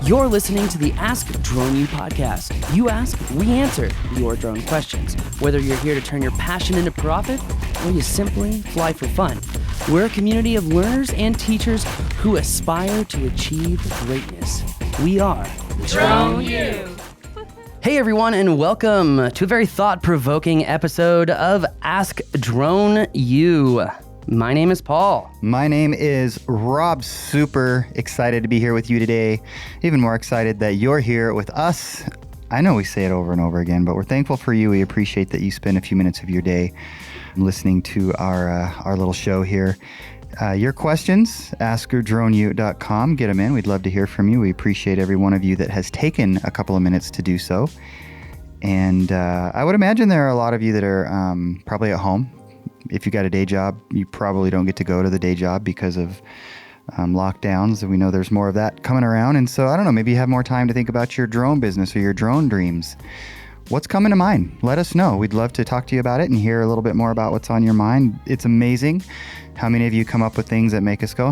You're listening to the Ask Drone U podcast. You ask, we answer your drone questions. Whether you're here to turn your passion into profit or you simply fly for fun, we're a community of learners and teachers who aspire to achieve greatness. We are Drone U. Hey everyone, and welcome to a very thought-provoking episode of Ask Drone U. My name is Paul. My name is Rob. Super excited to be here with you today. Even more excited that you're here with us. I know we say it over and over again, but we're thankful for you. We appreciate that you spend a few minutes of your day listening to our little show here. Your questions, askdroneu.com. Get them in. We'd love to hear from you. We appreciate every one of you that has taken a couple of minutes to do so. And I would imagine there are a lot of you that are probably at home. If you got a day job, you probably don't get to go to the day job because of lockdowns. And we know there's more of that coming around. And so, I don't know, maybe you have more time to think about your drone business or your drone dreams. What's coming to mind? Let us know. We'd love to talk to you about it and hear a little bit more about what's on your mind. It's amazing how many of you come up with things that make us go,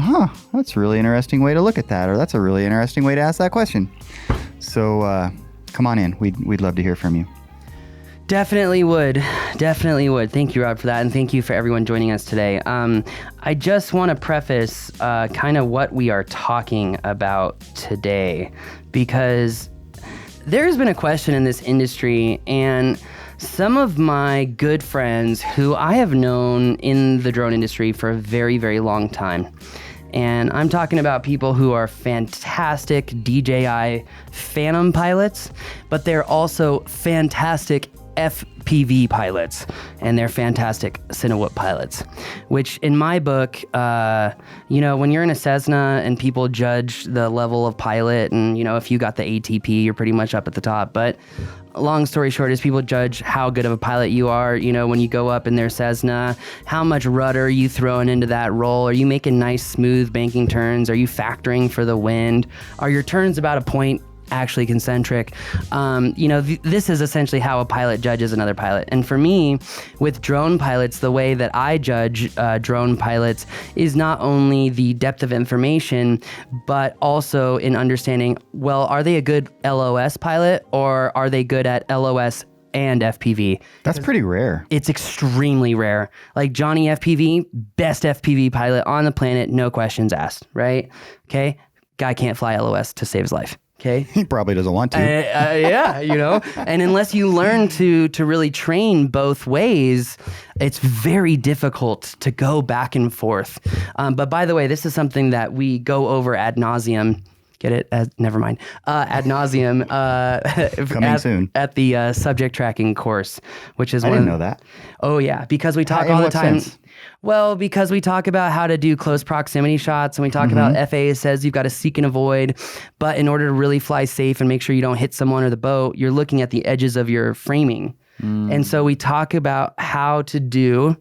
that's a really interesting way to look at that, or that's a really interesting way to ask that question. So come on in. We'd love to hear from you. Definitely would. Thank you, Rob, for that. And thank you for everyone joining us today. I just want to preface kind of what we are talking about today, because there's been a question in this industry, and some of my good friends who I have known in the drone industry for a very, very long time. And I'm talking about people who are fantastic DJI Phantom pilots, but they're also fantastic FPV pilots, and they're fantastic Cinewhoop pilots, which in my book, when you're in a Cessna and people judge the level of pilot, and, if you got the ATP, you're pretty much up at the top. But long story short is people judge how good of a pilot you are, when you go up in their Cessna, how much rudder are you throwing into that roll? Are you making nice, smooth banking turns? Are you factoring for the wind? Are your turns about a point actually concentric? This is essentially how a pilot judges another pilot. And for me, with drone pilots, the way that I judge drone pilots is not only the depth of information, but also in understanding, well, are they a good LOS pilot, or are they good at LOS and FPV? That's pretty rare. It's extremely rare. Like Johnny FPV, best FPV pilot on the planet, no questions asked, right? Okay, guy can't fly LOS to save his life. Okay. He probably doesn't want to. And unless you learn to really train both ways, it's very difficult to go back and forth. But by the way, this is something that we go over ad nauseum. Get it? Never mind. Ad nauseum. Coming soon. At the subject tracking course, which is I didn't know that. Oh, yeah. Because we talk all the time. Sense? Well, because we talk about how to do close proximity shots, and we talk about FAA says you've got to seek and avoid, but in order to really fly safe and make sure you don't hit someone or the boat, you're looking at the edges of your framing. And so we talk about how to do,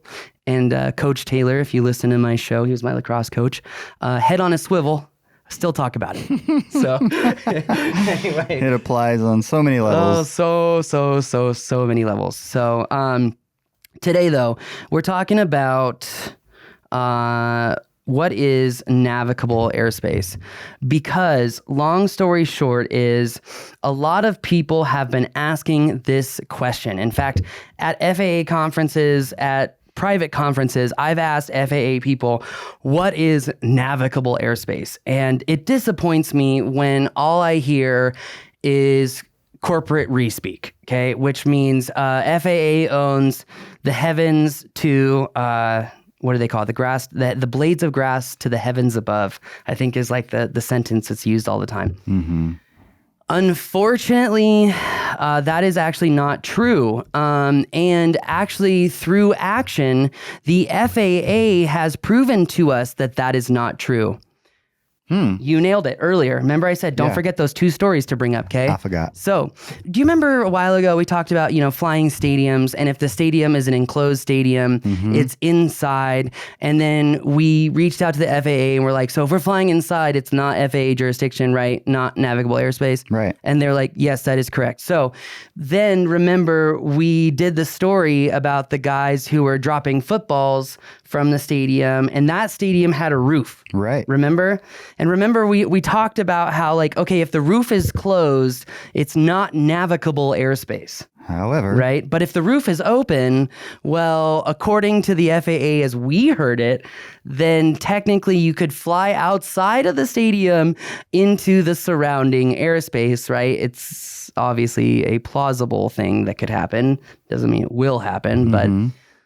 and Coach Taylor, if you listen to my show, he was my lacrosse coach, head on a swivel. Still talk about it. So anyway. It applies on so many levels. So many levels. So today, though, we're talking about what is navigable airspace, because long story short is a lot of people have been asking this question. In fact, at FAA conferences, at private conferences, I've asked FAA people, what is navigable airspace? And it disappoints me when all I hear is corporate re-speak, okay? Which means FAA owns the heavens to, what do they call it? The grass, the blades of grass to the heavens above, I think is like the sentence that's used all the time. Mm-hmm. Unfortunately, that is actually not true. And actually, through action, the FAA has proven to us that that is not true. You nailed it earlier. Remember I said, don't forget those two stories to bring up, okay? I forgot. So, do you remember a while ago we talked about, flying stadiums, and if the stadium is an enclosed stadium, it's inside, and then we reached out to the FAA and we're like, so if we're flying inside, it's not FAA jurisdiction, right? Not navigable airspace. Right. And they're like, yes, that is correct. So then remember we did the story about the guys who were dropping footballs from the stadium, and that stadium had a roof. Right. Remember? And remember, we talked about how, like, okay, if the roof is closed, it's not navigable airspace. However, Right? But if the roof is open, well, according to the FAA as we heard it, then technically you could fly outside of the stadium into the surrounding airspace, right? It's obviously a plausible thing that could happen. Doesn't mean it will happen, but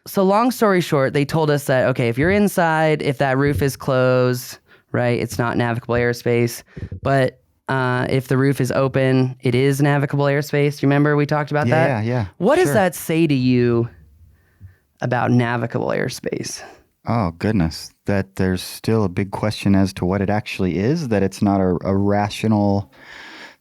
so long story short, they told us that, okay, if you're inside, if that roof is closed, right, it's not navigable airspace, but if the roof is open, it is navigable airspace. You remember we talked about that? Yeah. What does Sure. that say to you about navigable airspace? Oh, goodness. That there's still a big question as to what it actually is, that it's not a rational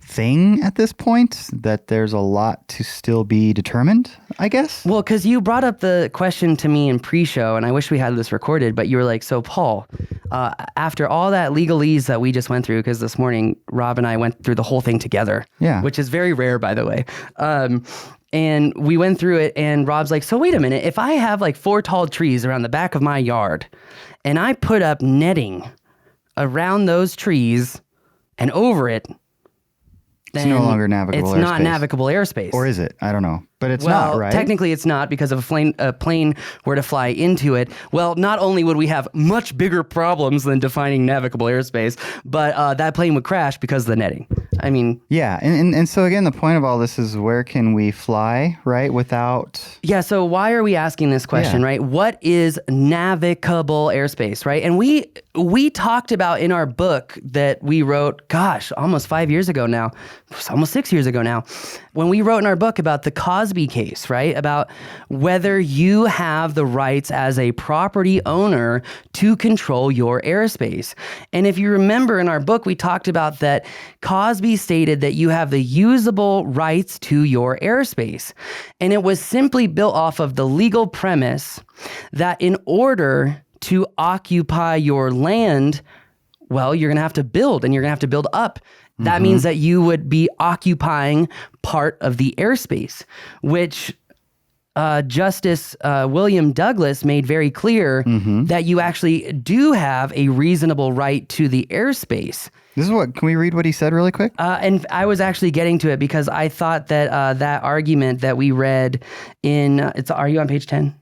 thing at this point, that there's a lot to still be determined, I guess. Well, because you brought up the question to me in pre-show, and I wish we had this recorded, but you were like, so Paul, after all that legalese that we just went through, because this morning Rob and I went through the whole thing together, Yeah. which is very rare, by the way. And we went through it, and Rob's like, so wait a minute, if I have like 4 tall trees around the back of my yard, and I put up netting around those trees and over it, It's no longer navigable It's not airspace. navigable airspace. Or is it? I don't know. But it's Well, not, right? technically it's not, because if a plane were to fly into it, well, not only would we have much bigger problems than defining navigable airspace, but that plane would crash because of the netting. I mean... Yeah. And so, again, the point of all this is, where can we fly, right, without... Yeah, so why are we asking this question, Yeah. right? What is navigable airspace, right? And we talked about in our book that we wrote, gosh, almost 5 years ago now, almost 6 years ago now, when we wrote in our book about the Causby case, right? About whether you have the rights as a property owner to control your airspace. And if you remember in our book, we talked about that Causby stated that you have the usable rights to your airspace. And it was simply built off of the legal premise that in order to occupy your land, well, you're going to have to build, and you're going to have to build up. That means that you would be occupying part of the airspace, which Justice William Douglas made very clear that you actually do have a reasonable right to the airspace. This is what... Can we read what he said really quick? And I was actually getting to it because I thought that that argument that we read in... Are you on page 10?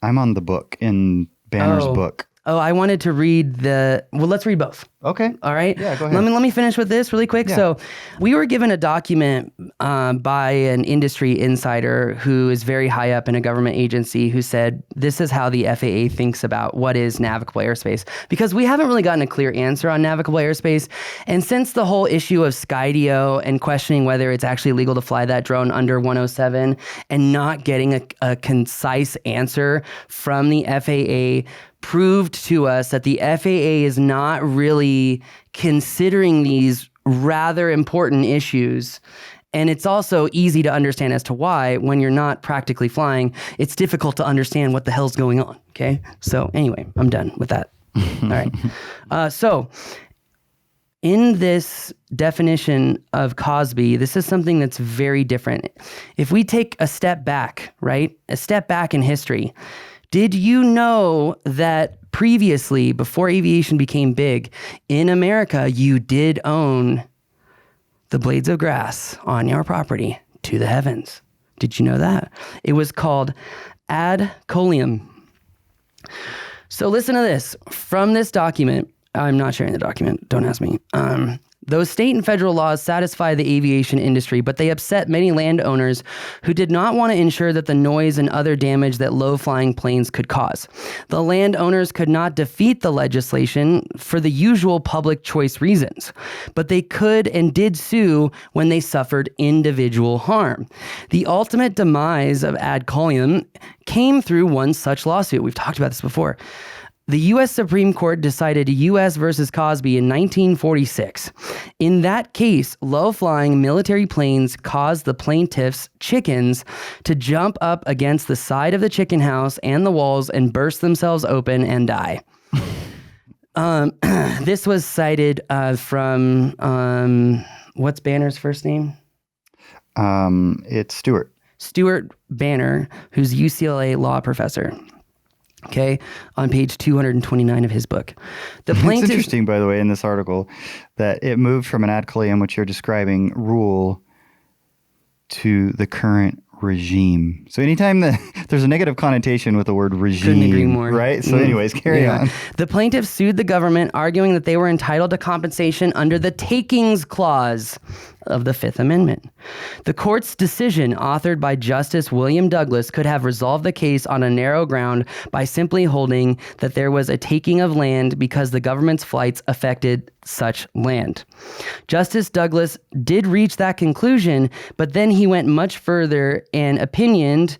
I'm on the book, in Banner's book. Oh, I wanted to read well, let's read both. Okay. All right. Yeah, go ahead. Let me finish with this really quick. Yeah. So we were given a document by an industry insider who is very high up in a government agency, who said, this is how the FAA thinks about what is navigable airspace, because we haven't really gotten a clear answer on navigable airspace. And since the whole issue of Skydio and questioning whether it's actually legal to fly that drone under 107 and not getting a concise answer from the FAA, proved to us that the FAA is not really considering these rather important issues. And it's also easy to understand as to why, when you're not practically flying, it's difficult to understand what the hell's going on. Okay. So anyway, I'm done with that. All right. So in this definition of Causby, this is something that's very different. If we take a step back, right? A step back in history. Did you know that previously, before aviation became big, in America, you did own the blades of grass on your property to the heavens? Did you know that? It was called ad coelum. So listen to this. From this document, I'm not sharing the document, don't ask me. Those state and federal laws satisfy the aviation industry, but they upset many landowners who did not want to ensure that the noise and other damage that low-flying planes could cause. The landowners could not defeat the legislation for the usual public choice reasons, but they could and did sue when they suffered individual harm. The ultimate demise of ad coelum came through one such lawsuit. We've talked about this before. The U.S. Supreme Court decided U.S. versus Causby in 1946. In that case, low-flying military planes caused the plaintiff's chickens to jump up against the side of the chicken house and the walls and burst themselves open and die. This was cited from, what's Banner's first name? It's Stuart. Stuart Banner, who's UCLA law professor. Okay, on page 229 of his book. The It's plaintiff, interesting, by the way, in this article, that it moved from an ad coelum, which you're describing, rule to the current regime. So anytime that there's a negative connotation with the word regime, couldn't agree more. right? So anyways, carry on. The plaintiff sued the government, arguing that they were entitled to compensation under the takings clause of the Fifth Amendment. The court's decision, authored by Justice William Douglas, could have resolved the case on a narrow ground by simply holding that there was a taking of land because the government's flights affected such land. Justice Douglas did reach that conclusion, but then he went much further and opinioned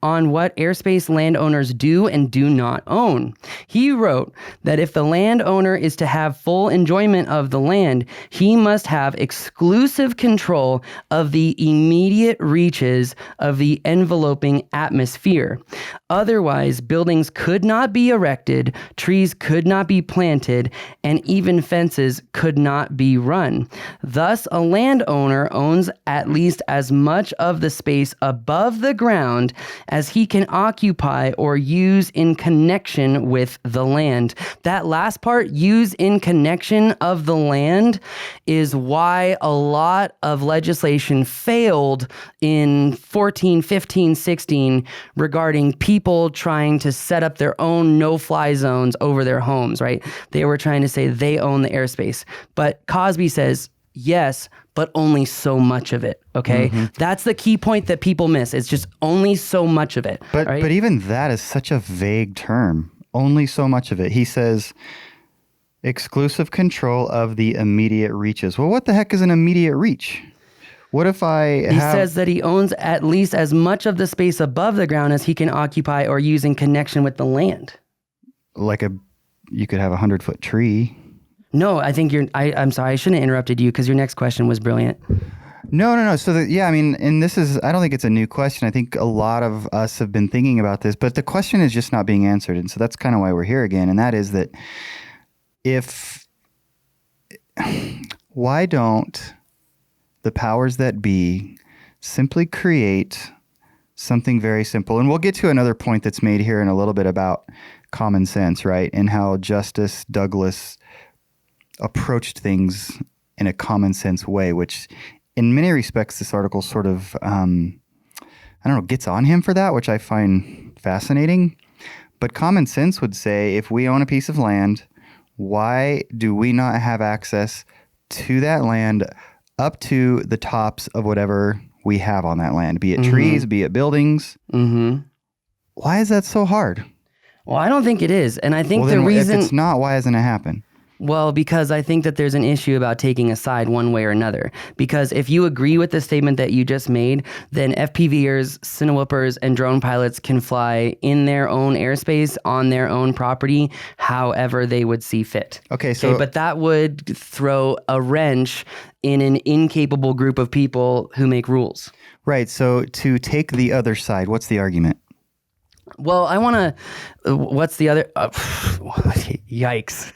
on what airspace landowners do and do not own. He wrote that if the landowner is to have full enjoyment of the land, he must have exclusive control of the immediate reaches of the enveloping atmosphere. Otherwise, buildings could not be erected, trees could not be planted, and even fences could not be run. Thus, a landowner owns at least as much of the space above the ground as he can occupy or use in connection with the land. That last part, use in connection of the land, is why a lot of legislation failed in 14, 15, 16 regarding people trying to set up their own no-fly zones over their homes, right? They were trying to say they own the airspace. But Causby says, yes, but only so much of it, okay? That's the key point that people miss. It's just only so much of it, But right? but even that is such a vague term. Only so much of it. He says exclusive control of the immediate reaches. Well, what the heck is an immediate reach? What if He says that he owns at least as much of the space above the ground as he can occupy or use in connection with the land. you could have a 100-foot tree. No, I think I'm sorry, I shouldn't have interrupted you because your next question was brilliant. No. So I mean, and this is, I don't think it's a new question. I think a lot of us have been thinking about this, but the question is just not being answered. And so that's kind of why we're here again. And that is that why don't the powers that be simply create something very simple? And we'll get to another point that's made here in a little bit about common sense, right? And how Justice Douglas approached things in a common sense way, which in many respects, this article sort of, gets on him for that, which I find fascinating. But common sense would say, if we own a piece of land, why do we not have access to that land up to the tops of whatever we have on that land, be it trees, be it buildings? Why is that so hard? Well, I don't think it is. And I think Well, the then reason... if it's not, why hasn't it happened? Well, because I think that there's an issue about taking a side one way or another. Because if you agree with the statement that you just made, then FPVers, cinewhoopers, and drone pilots can fly in their own airspace, on their own property, however they would see fit. Okay, so... but that would throw a wrench in an incapable group of people who make rules. Right, so to take the other side, what's the argument? Well, I want to... what's the other... yikes.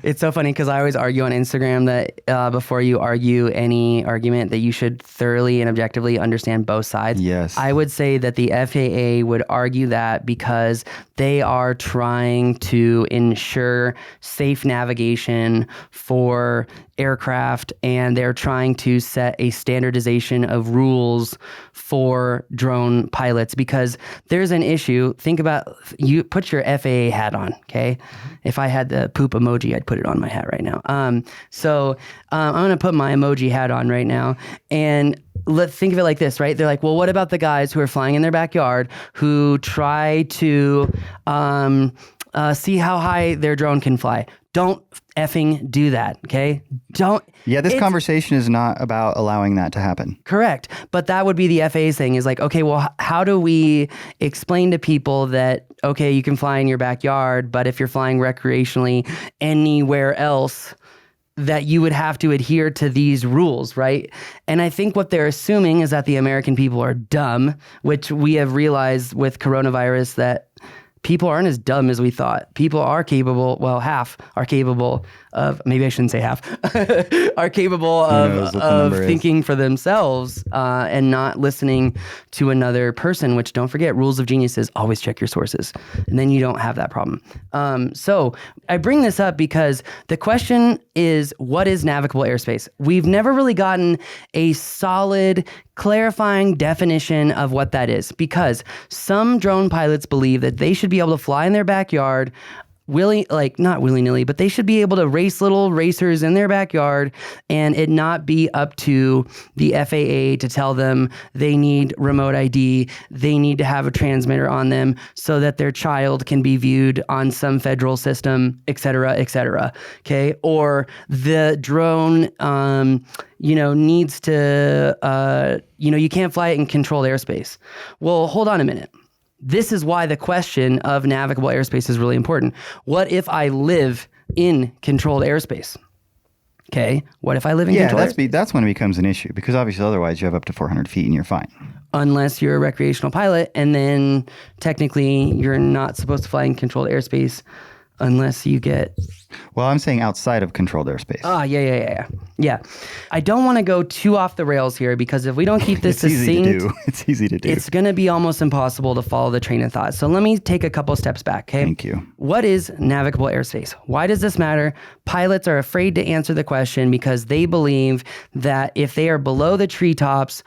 It's so funny because I always argue on Instagram that before you argue any argument that you should thoroughly and objectively understand both sides. Yes. I would say that the FAA would argue that because they are trying to ensure safe navigation for aircraft, and they're trying to set a standardization of rules for drone pilots, because there's an issue. Think about, you put your FAA hat on, okay? If I had the poop emoji, I'd put it on my hat right now. I'm going to put my emoji hat on right now, and let's think of it like this, right? They're like, well, what about the guys who are flying in their backyard who try to see how high their drone can fly? Don't effing do that, okay? Don't. Yeah, this conversation is not about allowing that to happen. Correct. But that would be the FAA's thing, is like, okay, well, how do we explain to people that, okay, you can fly in your backyard, but if you're flying recreationally anywhere else, that you would have to adhere to these rules, right? And I think what they're assuming is that the American people are dumb, which we have realized with coronavirus that people aren't as dumb as we thought. People are capable, well, half are capable maybe I shouldn't say half, are capable knows what the of number is. thinking for themselves and not listening to another person, which don't forget, rules of genius is always check your sources. And then you don't have that problem. So I bring this up because the question is, what is navigable airspace? We've never really gotten a solid, clarifying definition of what that is, because some drone pilots believe that they should be able to fly in their backyard not willy-nilly, but they should be able to race little racers in their backyard and it not be up to the FAA to tell them they need remote ID, they need to have a transmitter on them so that their child can be viewed on some federal system, et cetera, okay? Or the drone, needs to, you can't fly it in controlled airspace. Well, hold on a minute. This is why the question of navigable airspace is really important. What if I live in controlled airspace? Okay, what if I live in controlled airspace? That's when it becomes an issue, because obviously otherwise you have up to 400 feet and you're fine. Unless you're a recreational pilot, and then technically you're not supposed to fly in controlled airspace unless you get... Well, I'm saying outside of controlled airspace. Yeah. I don't want to go too off the rails here, because if we don't keep this succinct... It's easy to do. It's going to be almost impossible to follow the train of thought. So let me take a couple steps back, okay? Thank you. What is navigable airspace? Why does this matter? Pilots are afraid to answer the question because they believe that if they are below the treetops,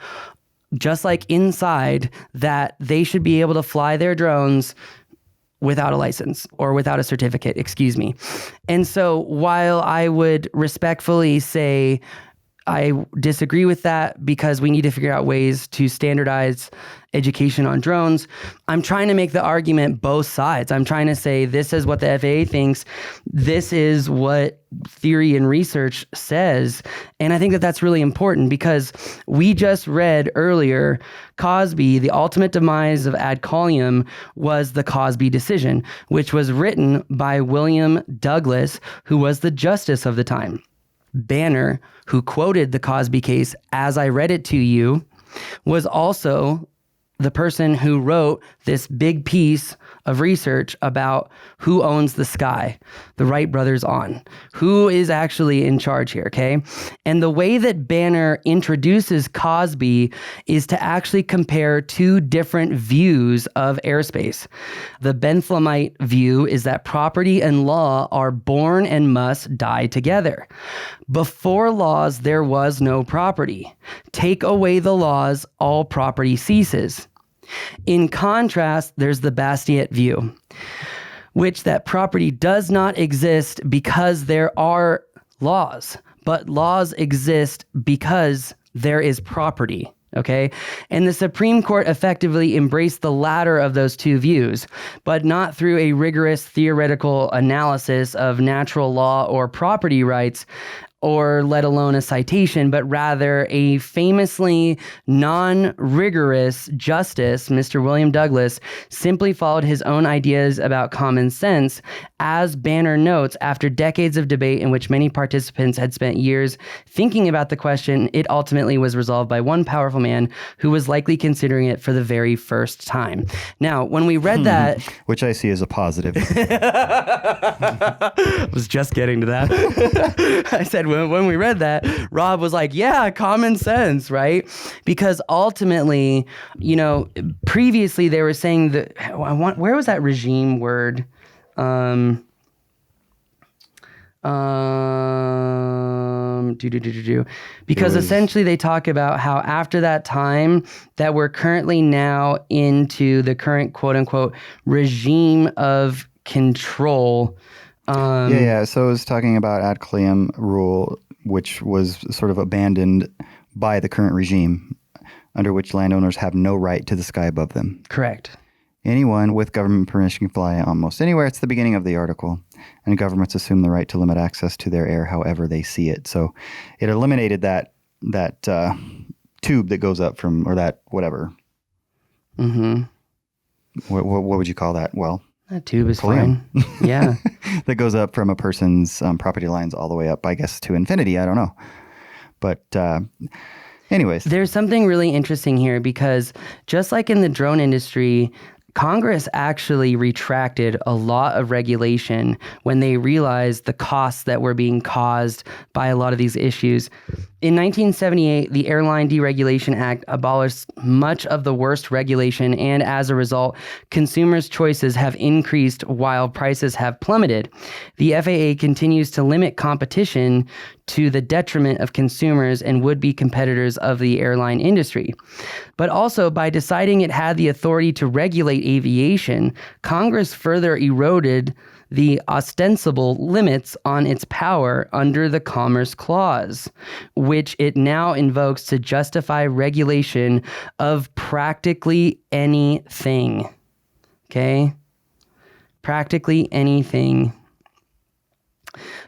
just like inside, that they should be able to fly their drones without a license or without a certificate, excuse me. And so while I would respectfully say I disagree with that because we need to figure out ways to standardize education on drones, I'm trying to make the argument both sides. I'm trying to say this is what the FAA thinks. This is what theory and research says. And I think that that's really important because we just read earlier, Causby, the ultimate demise of ad coelum was the Causby decision, which was written by William Douglas, who was the justice of the time. Banner, who quoted the Causby case as I read it to you, was also the person who wrote this big piece of research about who owns the sky, the Wright brothers on, who is actually in charge here, okay? And the way that Banner introduces Causby is to actually compare two different views of airspace. The Benthamite view is that property and law are born and must die together. Before laws, there was no property. Take away the laws, all property ceases. In contrast, there's the Bastiat view, which that property does not exist because there are laws, but laws exist because there is property. Okay. And the Supreme Court effectively embraced the latter of those two views, but not through a rigorous theoretical analysis of natural law or property rights, or let alone a citation, but rather a famously non-rigorous justice, Mr. William Douglas, simply followed his own ideas about common sense. As Banner notes, after decades of debate in which many participants had spent years thinking about the question, it ultimately was resolved by one powerful man who was likely considering it for the very first time. Now, when we read that... Which I see as a positive. I was just getting to that. I said, when we read that, Rob was like, yeah, common sense, right? Because ultimately, previously they were saying that, where was that regime word? Because essentially they talk about how after that time that we're currently now into the current quote unquote regime of control. So it was talking about ad coelum rule, which was sort of abandoned by the current regime, under which landowners have no right to the sky above them. Correct. Anyone with government permission can fly almost anywhere. It's the beginning of the article. And governments assume the right to limit access to their air however they see it. So it eliminated that tube that goes up from, or that whatever. Mm-hmm. What would you call that? Well... That tube is fine. Yeah. That goes up from a person's property lines all the way up, I guess, to infinity. I don't know. But anyways. There's something really interesting here because just like in the drone industry, Congress actually retracted a lot of regulation when they realized the costs that were being caused by a lot of these issues. In 1978, the Airline Deregulation Act abolished much of the worst regulation, and as a result, consumers' choices have increased while prices have plummeted. The FAA continues to limit competition to the detriment of consumers and would-be competitors of the airline industry. But also, by deciding it had the authority to regulate aviation, Congress further eroded the ostensible limits on its power under the Commerce Clause, which it now invokes to justify regulation of practically anything. Okay? Practically anything.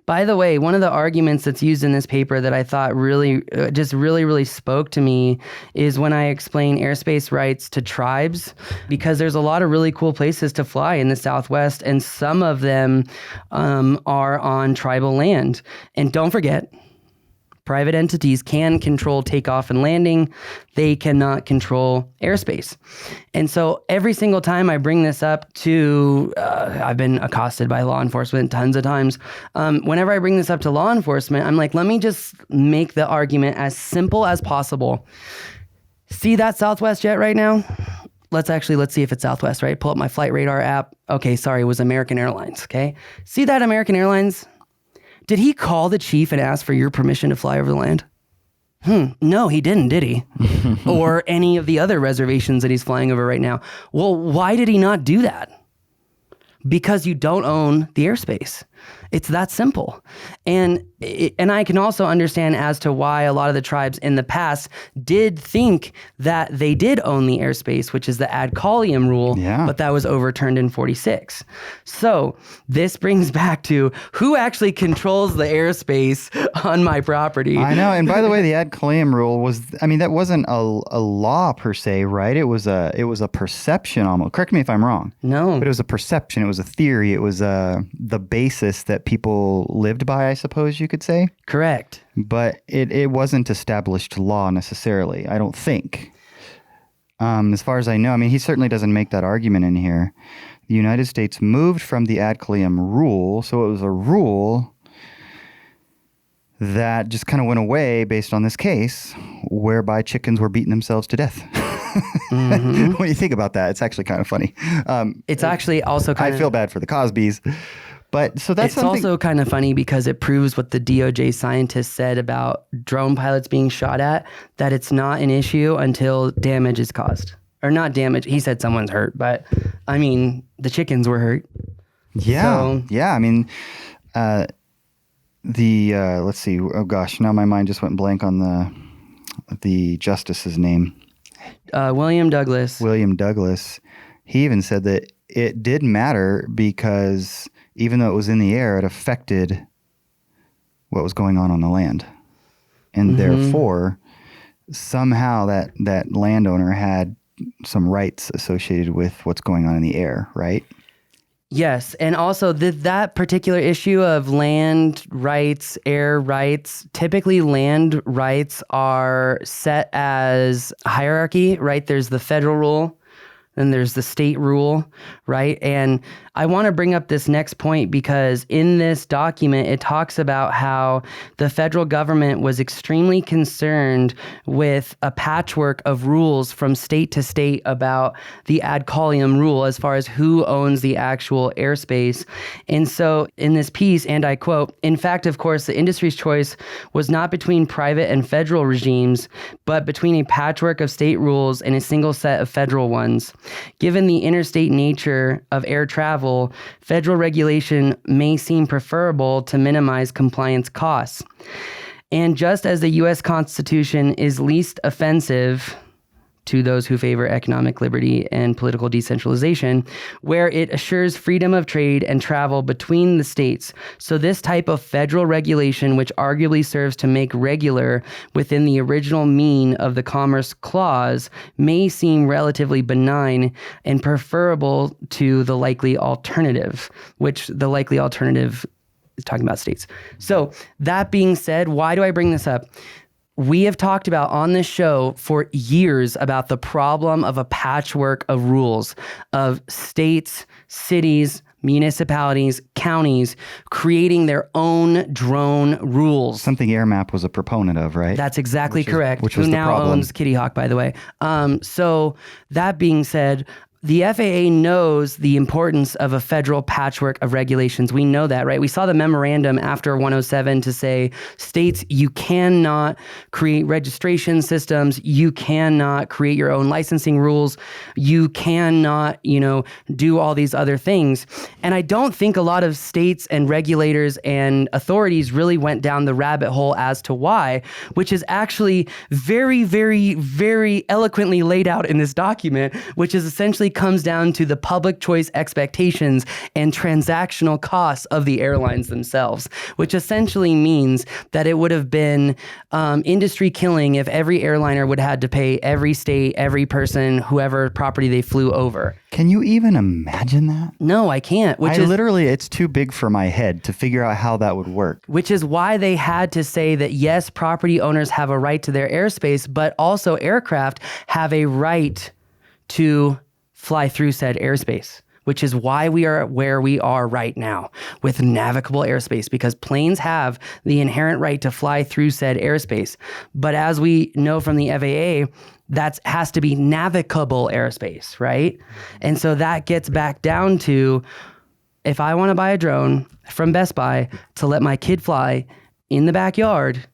By the way, one of the arguments that's used in this paper that I thought really spoke to me is when I explain airspace rights to tribes, because there's a lot of really cool places to fly in the Southwest, and some of them are on tribal land. And don't forget, private entities can control takeoff and landing. They cannot control airspace. And so every single time I bring this up to, I've been accosted by law enforcement tons of times. Whenever I bring this up to law enforcement, I'm like, let me just make the argument as simple as possible. See that Southwest jet right now? Let's see if it's Southwest, right? Pull up my flight radar app. Okay, sorry, it was American Airlines, okay? See that American Airlines? Did he call the chief and ask for your permission to fly over the land? No, he didn't, did he? Or any of the other reservations that he's flying over right now. Well, why did he not do that? Because you don't own the airspace. It's that simple. And I can also understand as to why a lot of the tribes in the past did think that they did own the airspace, which is the ad caulium rule, but that was overturned in 46. So this brings back to who actually controls the airspace on my property. I know. And by the way, the ad caulium rule that wasn't a law per se, right? It was a perception almost. Correct me if I'm wrong. No. But it was a perception. It was a theory. It was the basis that people lived by, I suppose you could say. Correct. But it wasn't established law necessarily, I don't think. As far as I know, he certainly doesn't make that argument in here. The United States moved from the ad caulium rule, so it was a rule that just kind of went away based on this case, whereby chickens were beating themselves to death. Mm-hmm. When you think about that, it's actually kind of funny. It's actually also kind of... I feel bad for the Causbys. But so that's also kind of funny because it proves what the DOJ scientists said about drone pilots being shot at, that it's not an issue until damage is caused. Or not damage. He said someone's hurt, but the chickens were hurt. Yeah. So, yeah. Let's see. Oh gosh, now my mind just went blank on the justice's name. William Douglas. William Douglas. He even said that it did matter because even though it was in the air, it affected what was going on the land. And therefore, somehow that landowner had some rights associated with what's going on in the air, right? Yes. And also that particular issue of land rights, air rights, typically land rights are set as hierarchy, right? There's the federal rule. Then there's the state rule, right? And I want to bring up this next point because in this document, it talks about how the federal government was extremely concerned with a patchwork of rules from state to state about the ad caulium rule as far as who owns the actual airspace. And so in this piece, and I quote, "In fact, of course, the industry's choice was not between private and federal regimes, but between a patchwork of state rules and a single set of federal ones. Given the interstate nature of air travel, federal regulation may seem preferable to minimize compliance costs. And just as the U.S. Constitution is least offensive to those who favor economic liberty and political decentralization, where it assures freedom of trade and travel between the states. So this type of federal regulation, which arguably serves to make regular within the original mean of the Commerce Clause, may seem relatively benign and preferable to the likely alternative, which the likely alternative is talking about states. So that being said, why do I bring this up? we have talked about on this show for years about the problem of a patchwork of rules of states, cities, municipalities, counties creating their own drone rules. Something AirMap was a proponent of, right? That's exactly correct. Which was Who the now problem. owns Kitty Hawk, by the way. So that being said, the FAA knows the importance of a federal patchwork of regulations. We know that, right? We saw the memorandum after 107 to say, states, you cannot create registration systems. You cannot create your own licensing rules. You cannot, do all these other things. And I don't think a lot of states and regulators and authorities really went down the rabbit hole as to why, which is actually very, very, very eloquently laid out in this document, which is essentially comes down to the public choice expectations and transactional costs of the airlines themselves, which essentially means that it would have been industry killing if every airliner would have had to pay every state, every person, whoever property they flew over. Can you even imagine that? No, I can't. Literally, it's too big for my head to figure out how that would work. Which is why they had to say that, yes, property owners have a right to their airspace, but also aircraft have a right to fly through said airspace, which is why we are where we are right now with navigable airspace, because planes have the inherent right to fly through said airspace. But as we know from the FAA, that has to be navigable airspace, right? And so that gets back down to, if I want to buy a drone from Best Buy to let my kid fly in the backyard,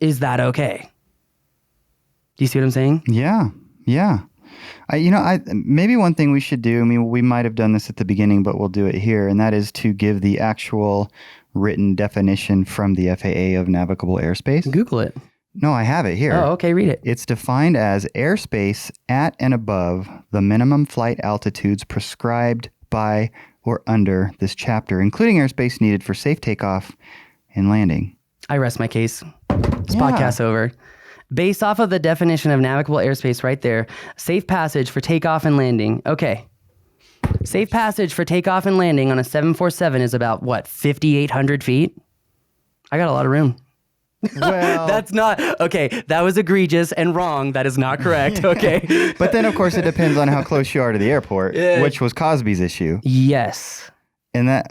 is that okay? Do you see what I'm saying? Yeah. Maybe one thing we should do, we might have done this at the beginning, but we'll do it here, and that is to give the actual written definition from the FAA of navigable airspace. Google it. No, I have it here. Oh, okay, read it. It's defined as airspace at and above the minimum flight altitudes prescribed by or under this chapter, including airspace needed for safe takeoff and landing. I rest my case. This podcast's over. Based off of the definition of navigable airspace right there, safe passage for takeoff and landing. Okay. Safe passage for takeoff and landing on a 747 is about, 5,800 feet? I got a lot of room. Well, That's not, okay, that was egregious and wrong. That is not correct, okay? But then, of course, it depends on how close you are to the airport, which was Causby's issue. Yes. And that...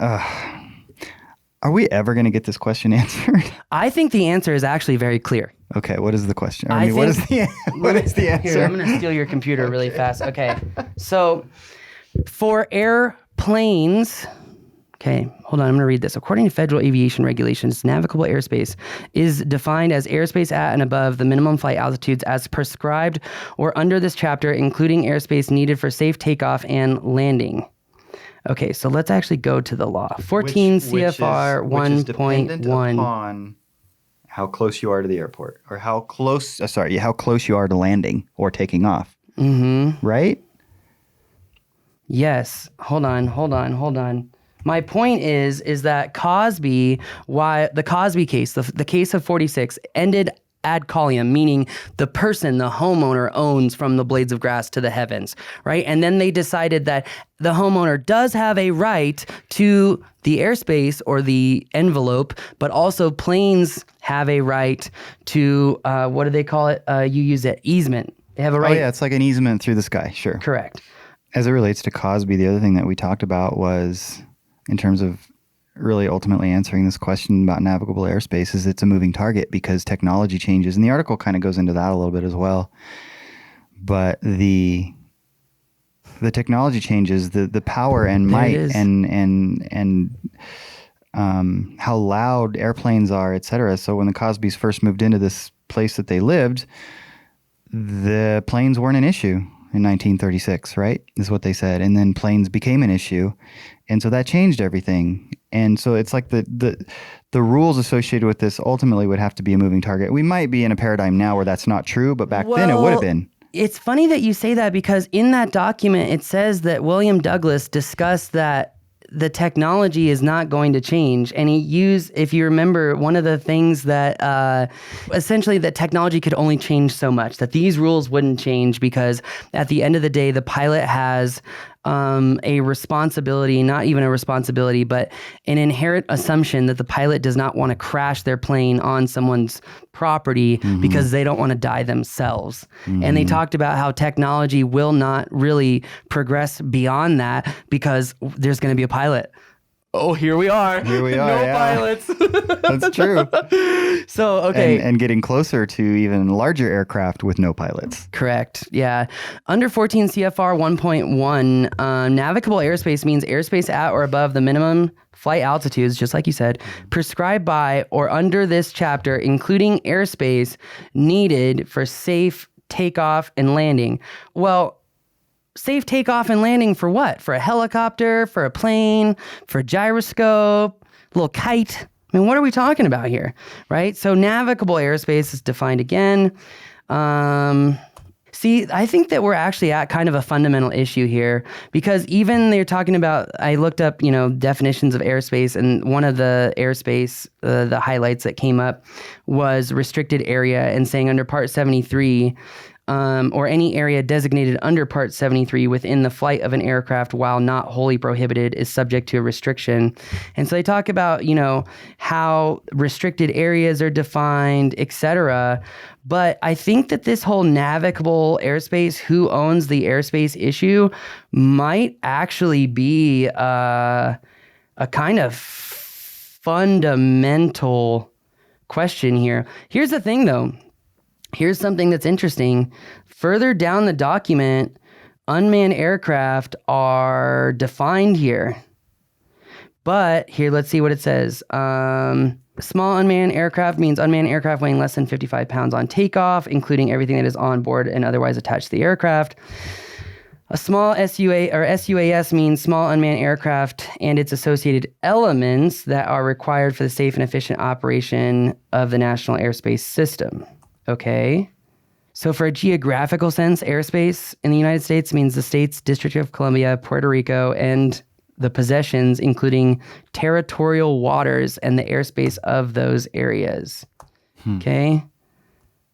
Are we ever going to get this question answered? I think the answer is actually very clear. Okay, what is the question? What is the answer? Here, I'm going to steal your computer really fast. Okay, so for airplanes, okay, hold on, I'm going to read this. According to federal aviation regulations, navigable airspace is defined as airspace at and above the minimum flight altitudes as prescribed or under this chapter, including airspace needed for safe takeoff and landing. Okay, so let's actually go to the law. 14 CFR 1.1. Upon how close you are to the airport, or how close you are to landing or taking off. Mm-hmm. Right? Yes. Hold on. My point is that Causby, the Causby case, the case of 46, ended ad caelum, meaning the person, the homeowner, owns from the blades of grass to the heavens, right? And then they decided that the homeowner does have a right to the airspace or the envelope, but also planes have a right to, what do they call it? You use it, easement. They have a right. Oh yeah, it's like an easement through the sky, sure. Correct. As it relates to Causby, the other thing that we talked about was, in terms of really ultimately answering this question about navigable airspace, is it's a moving target because technology changes. And the article kind of goes into that a little bit as well. But the technology changes, the power and might and how loud airplanes are, et cetera. So when the Causbys first moved into this place that they lived, the planes weren't an issue in 1936, right? Is what they said. And then planes became an issue. And so that changed everything. And so it's like the rules associated with this ultimately would have to be a moving target. We might be in a paradigm now where that's not true, but back then it would have been. It's funny that you say that, because in that document, it says that William Douglas discussed that the technology is not going to change. And he used, if you remember, one of the things that essentially that technology could only change so much, that these rules wouldn't change because at the end of the day, the pilot has a responsibility, not even a responsibility, but an inherent assumption that the pilot does not want to crash their plane on someone's property because they don't want to die themselves. And they talked about how technology will not really progress beyond that because there's going to be a pilot. Oh, here we are. Here we are. No pilots. That's true. So, okay. And getting closer to even larger aircraft with no pilots. Correct. Yeah. Under 14 CFR 1.1, navigable airspace means airspace at or above the minimum flight altitudes, just like you said, prescribed by or under this chapter, including airspace needed for safe takeoff and landing. Well, safe takeoff and landing for what? For a helicopter, for a plane, for a gyroscope, a little kite. I mean, what are we talking about here, right? So navigable airspace is defined again. See, I think that we're actually at kind of a fundamental issue here because even they're talking about, I looked up, definitions of airspace, and one of the airspace, the highlights that came up was restricted area, and saying under Part 73, or any area designated under Part 73 within the flight of an aircraft while not wholly prohibited is subject to a restriction. And so they talk about, how restricted areas are defined, etc. But I think that this whole navigable airspace, who owns the airspace issue, might actually be a kind of fundamental question here. Here's the thing, though. Here's something that's interesting. Further down the document, unmanned aircraft are defined here. But here, let's see what it says. Small unmanned aircraft means unmanned aircraft weighing less than 55 pounds on takeoff, including everything that is on board and otherwise attached to the aircraft. A small SUA or SUAS means small unmanned aircraft and its associated elements that are required for the safe and efficient operation of the national airspace system. Okay. So for a geographical sense, airspace in the United States means the states, District of Columbia, Puerto Rico, and the possessions, including territorial waters and the airspace of those areas. Okay.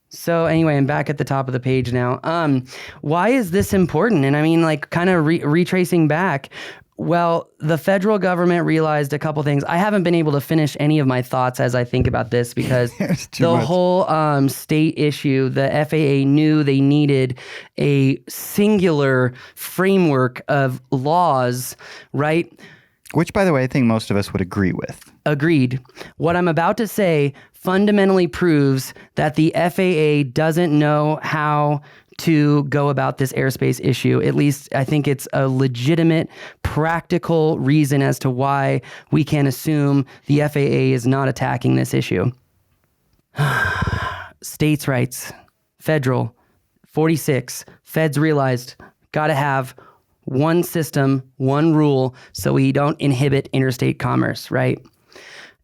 So anyway, I'm back at the top of the page now. Why is this important? And I mean, kind of retracing back. Well, the federal government realized a couple things. I haven't been able to finish any of my thoughts as I think about this because the whole state issue, the FAA knew they needed a singular framework of laws, right? Which, by the way, I think most of us would agree with. Agreed. What I'm about to say fundamentally proves that the FAA doesn't know how to go about this airspace issue. At least I think it's a legitimate, practical reason as to why we can assume the FAA is not attacking this issue. States' rights, federal, 46, feds realized, gotta have one system, one rule, so we don't inhibit interstate commerce, right?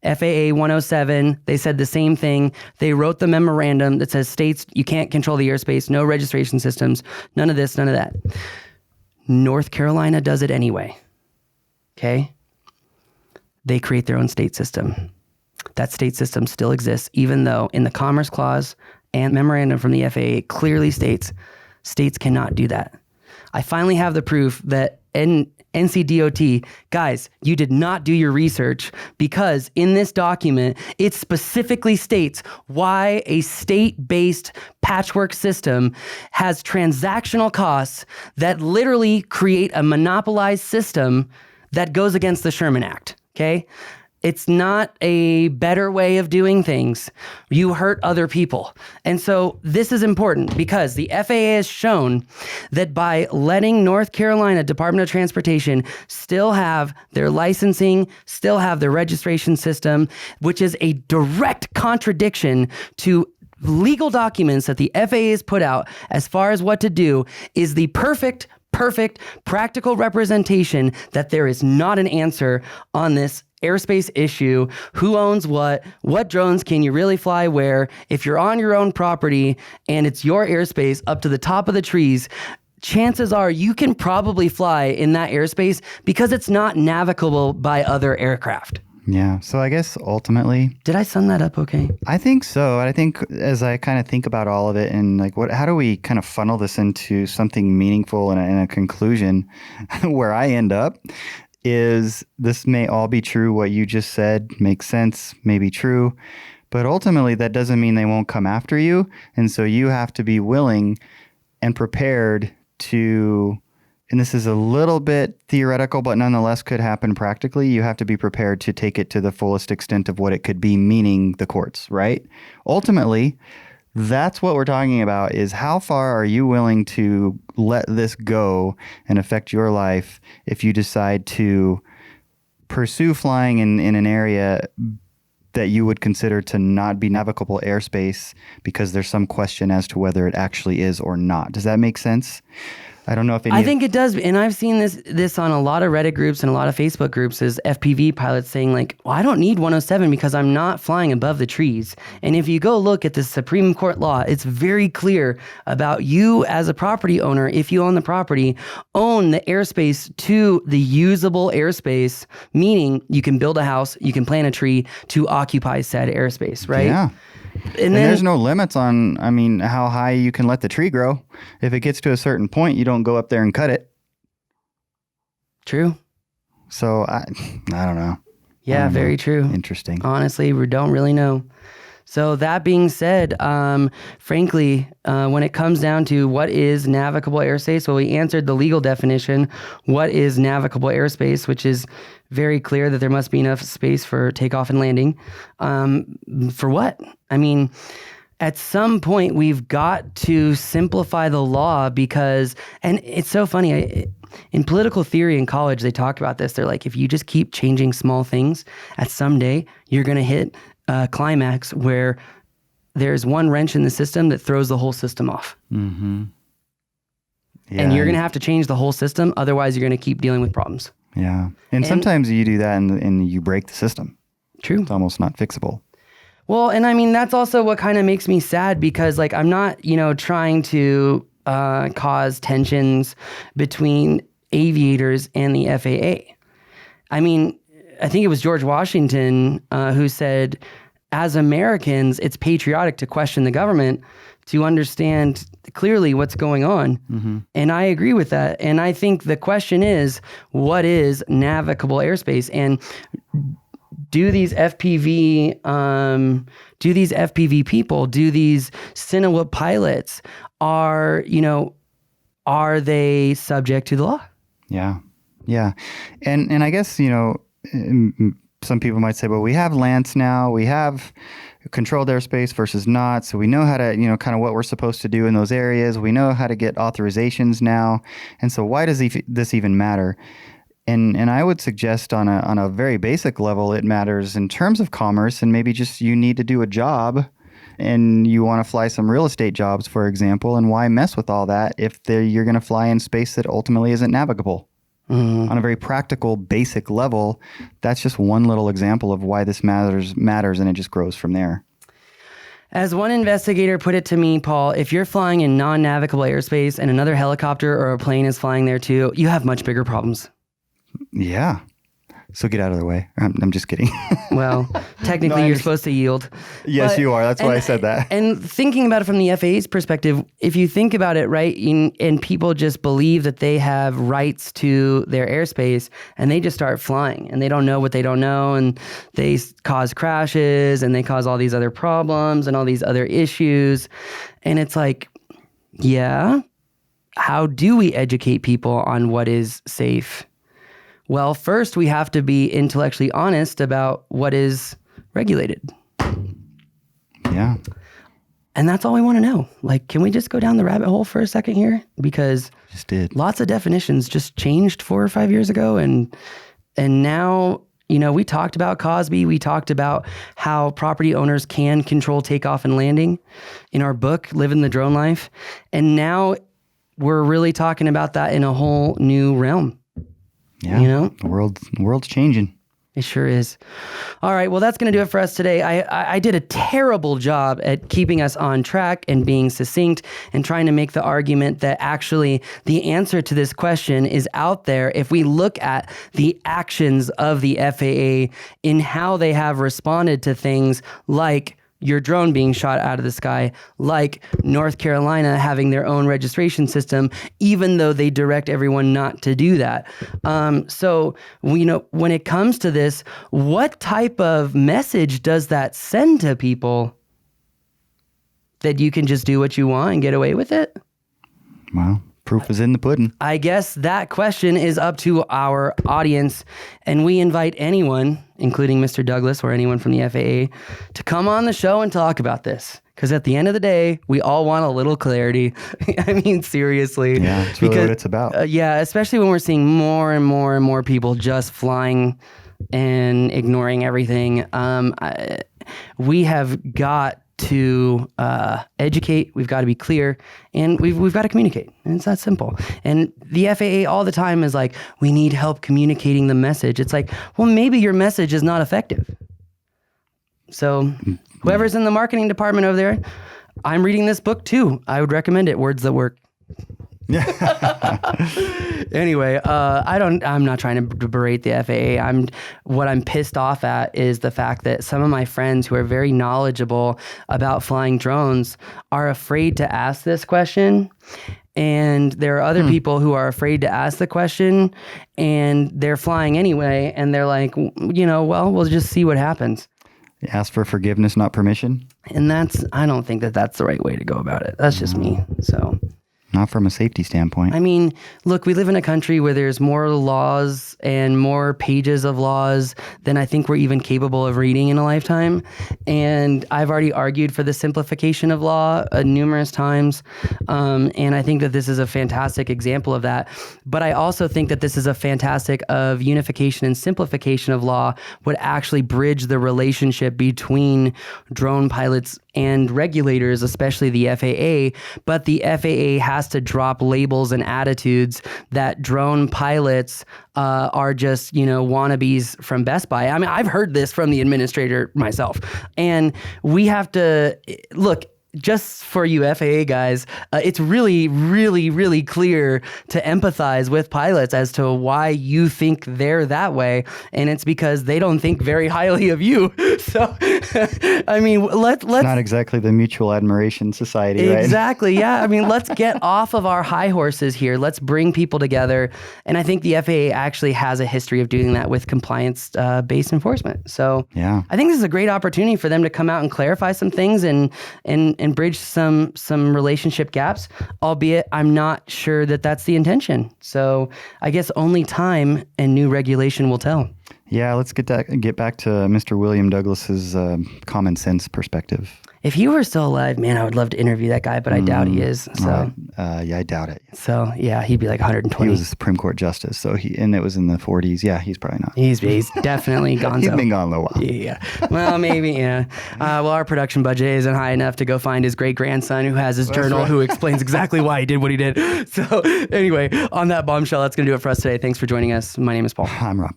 FAA 107, they said the same thing. They wrote the memorandum that says states, you can't control the airspace, no registration systems, none of this, none of that. North Carolina does it anyway. Okay? They create their own state system. That state system still exists, even though in the Commerce Clause and memorandum from the FAA clearly states cannot do that. I finally have the proof that NCDOT, guys, you did not do your research because in this document, it specifically states why a state-based patchwork system has transactional costs that literally create a monopolized system that goes against the Sherman Act, okay? It's not a better way of doing things. You hurt other people. And so this is important because the FAA has shown that by letting North Carolina Department of Transportation still have their licensing, still have their registration system, which is a direct contradiction to legal documents that the FAA has put out as far as what to do, is the perfect practical representation that there is not an answer on this airspace issue. Who owns what drones can you really fly where? If you're on your own property and it's your airspace up to the top of the trees, chances are you can probably fly in that airspace because it's not navigable by other aircraft. Yeah. So I guess ultimately, Did I sum that up okay? I think so. I think as I kind of think about all of it and like how do we kind of funnel this into something meaningful and a conclusion, where I end up is this may all be true. What you just said makes sense, may be true, but ultimately that doesn't mean they won't come after you. And so you have to be willing and prepared to, and this is a little bit theoretical, but nonetheless could happen practically. You have to be prepared to take it to the fullest extent of what it could be, meaning the courts, right? Ultimately, that's what we're talking about, is how far are you willing to let this go and affect your life if you decide to pursue flying in an area that you would consider to not be navigable airspace because there's some question as to whether it actually is or not. Does that make sense? I don't know if I think it does, and I've seen this on a lot of Reddit groups and a lot of Facebook groups, is FPV pilots saying like, well, I don't need 107 because I'm not flying above the trees. And if you go look at the Supreme Court law, it's very clear about you as a property owner. If you own the property, own the airspace to the usable airspace, meaning you can build a house, you can plant a tree to occupy said airspace, right? Yeah. And then, there's no limits on, how high you can let the tree grow. If it gets to a certain point, you don't go up there and cut it. True. So I don't know. Yeah, very true. Interesting. Honestly, we don't really know. So that being said, frankly, when it comes down to what is navigable airspace, well, we answered the legal definition. What is navigable airspace, which is very clear that there must be enough space for takeoff and landing. For what? At some point, we've got to simplify the law because, and it's so funny, in political theory in college, they talk about this. They're like, if you just keep changing small things, at some day, you're going to hit a climax where there's one wrench in the system that throws the whole system off. Mm-hmm. Yeah, and you're going to have to change the whole system. Otherwise, you're going to keep dealing with problems. Yeah. And sometimes you do that and you break the system. True. It's almost not fixable. Well, and that's also what kind of makes me sad because like, I'm not, trying to cause tensions between aviators and the FAA. I think it was George Washington who said, as Americans, it's patriotic to question the government to understand clearly what's going on. Mm-hmm. And I agree with that. And I think the question is, what is navigable airspace? And do these FPV people, do these Cinewoop pilots, are they subject to the law? Yeah. Yeah. And I guess, some people might say, well, we have LANTs now, we have controlled airspace versus not. So we know how to, kind of what we're supposed to do in those areas. We know how to get authorizations now. And so why does this even matter? And I would suggest on a very basic level, it matters in terms of commerce, and maybe just you need to do a job and you want to fly some real estate jobs, for example, and why mess with all that if you're going to fly in space that ultimately isn't navigable? Mm-hmm. On a very practical, basic level, that's just one little example of why this matters, and it just grows from there. As one investigator put it to me, Paul, if you're flying in non-navigable airspace and another helicopter or a plane is flying there too, you have much bigger problems. Yeah. So get out of the way. I'm just kidding. Well, technically you're supposed to yield. Yes, you are. That's why I said that. And thinking about it from the FAA's perspective, if you think about it, right, and people just believe that they have rights to their airspace and they just start flying and they don't know what they don't know and they cause crashes and they cause all these other problems and all these other issues. And it's like, yeah, how do we educate people on what is safe? Well, first we have to be intellectually honest about what is regulated. Yeah. And that's all we want to know. Like, can we just go down the rabbit hole for a second here? Because just did. Lots of definitions just changed 4 or 5 years ago. And now, we talked about Causby. We talked about how property owners can control takeoff and landing in our book, Living the Drone Life. And now we're really talking about that in a whole new realm. Yeah, the world's changing. It sure is. All right. Well, that's going to do it for us today. I did a terrible job at keeping us on track and being succinct and trying to make the argument that actually the answer to this question is out there if we look at the actions of the FAA in how they have responded to things like your drone being shot out of the sky, like North Carolina having their own registration system, even though they direct everyone not to do that. So when it comes to this, what type of message does that send to people? That you can just do what you want and get away with it? Well, proof is in the pudding. I guess that question is up to our audience, and we invite anyone, including Mr. Douglas or anyone from the FAA, to come on the show and talk about this. Because at the end of the day, we all want a little clarity. I mean, seriously. Yeah, it's really what it's about. Especially when we're seeing more and more and more people just flying and ignoring everything. We have got to educate, we've got to be clear, and we've got to communicate. And it's that simple. And the FAA all the time is like, we need help communicating the message. It's like, well, maybe your message is not effective. So whoever's in the marketing department over there, I'm reading this book too. I would recommend it, Words That Work. Anyway, I'm not trying to berate the FAA. What I'm pissed off at is the fact that some of my friends who are very knowledgeable about flying drones are afraid to ask this question. And there are other people who are afraid to ask the question and they're flying anyway. And they're like, well, we'll just see what happens. Ask for forgiveness, not permission. And I don't think that that's the right way to go about it. That's just me. So. Not from a safety standpoint. I mean, look, we live in a country where there's more laws and more pages of laws than I think we're even capable of reading in a lifetime. And I've already argued for the simplification of law numerous times. And I think that this is a fantastic example of that. But I also think that this is a fantastic of unification and simplification of law would actually bridge the relationship between drone pilots and regulators, especially the FAA, but the FAA has to drop labels and attitudes that drone pilots are just, wannabes from Best Buy. I mean, I've heard this from the administrator myself, and we have to look. Just for you FAA guys, it's really, really, really clear to empathize with pilots as to why you think they're that way. And it's because they don't think very highly of you. So, I mean, let's not exactly the mutual admiration society, right? Exactly. Yeah. I mean, let's get off of our high horses here. Let's bring people together. And I think the FAA actually has a history of doing that with compliance-based enforcement. So yeah, I think this is a great opportunity for them to come out and clarify some things and bridge some relationship gaps, albeit I'm not sure that that's the intention. So I guess only time and new regulation will tell. Yeah, let's get back to Mr. William Douglas's common sense perspective. If he were still alive, man, I would love to interview that guy, but I doubt he is. So yeah, I doubt it. So yeah, he'd be like 120. He was a Supreme Court justice, and it was in the 40s. Yeah, he's probably not. He's definitely gone. He's been gone a little while. Yeah. Well, maybe. Yeah. Well, our production budget isn't high enough to go find his great grandson who has his journal, who explains exactly why he did what he did. So anyway, on that bombshell, that's gonna do it for us today. Thanks for joining us. My name is Paul. I'm Rob.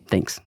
Thanks.